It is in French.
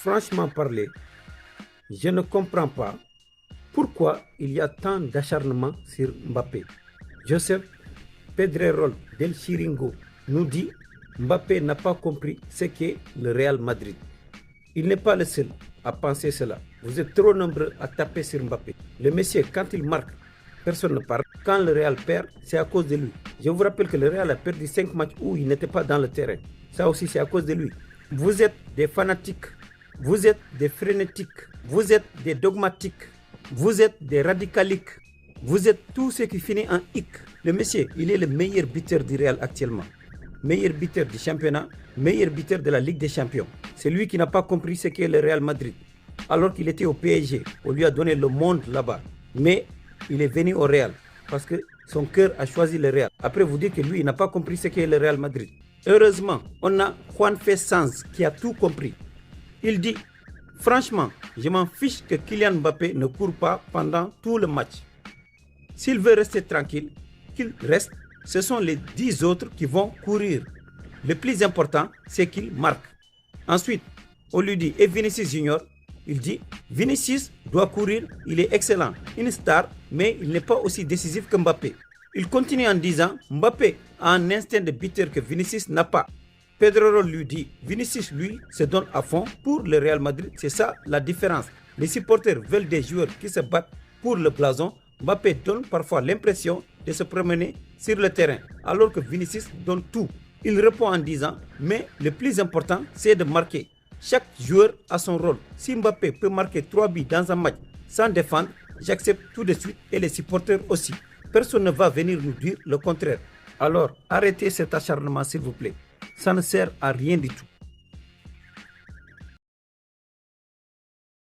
Franchement parler, je ne comprends pas pourquoi il y a tant d'acharnement sur Mbappé. Joseph Pedrerol del Chiringo nous dit Mbappé n'a pas compris ce qu'est le Real Madrid. Il n'est pas le seul à penser cela. Vous êtes trop nombreux à taper sur Mbappé. Le monsieur, quand il marque, personne ne parle. Quand le Real perd, c'est à cause de lui. Je vous rappelle que le Real a perdu 5 matchs où il n'était pas dans le terrain. Ça aussi, c'est à cause de lui. Vous êtes des fanatiques, vous êtes des frénétiques, vous êtes des dogmatiques, vous êtes des radicaliques, vous êtes tout ce qui finit en hic. Le monsieur, il est le meilleur buteur du Real actuellement. Meilleur buteur du championnat, meilleur buteur de la Ligue des Champions. C'est lui qui n'a pas compris ce qu'est le Real Madrid. Alors qu'il était au PSG, on lui a donné le monde là-bas. Mais il est venu au Real parce que son cœur a choisi le Real. Après, vous dites que lui, il n'a pas compris ce qu'est le Real Madrid. Heureusement, on a Juan Fessans qui a tout compris. Il dit, franchement, je m'en fiche que Kylian Mbappé ne court pas pendant tout le match. S'il veut rester tranquille, qu'il reste. Ce sont les 10 autres qui vont courir. Le plus important, c'est qu'il marque. Ensuite, on lui dit, et Vinicius Junior, il dit, Vinicius doit courir, il est excellent, une star, mais il n'est pas aussi décisif que Mbappé. Il continue en disant, Mbappé a un instinct de buteur que Vinicius n'a pas. Pedro lui dit, Vinicius lui se donne à fond pour le Real Madrid, c'est ça la différence. Les supporters veulent des joueurs qui se battent pour le blason. Mbappé donne parfois l'impression de se promener sur le terrain, alors que Vinicius donne tout. Il répond en disant, mais le plus important, c'est de marquer. Chaque joueur a son rôle. Si Mbappé peut marquer 3 buts dans un match sans défendre, j'accepte tout de suite et les supporters aussi. Personne ne va venir nous dire le contraire. Alors, arrêtez cet acharnement s'il vous plaît. Ça ne sert à rien du tout.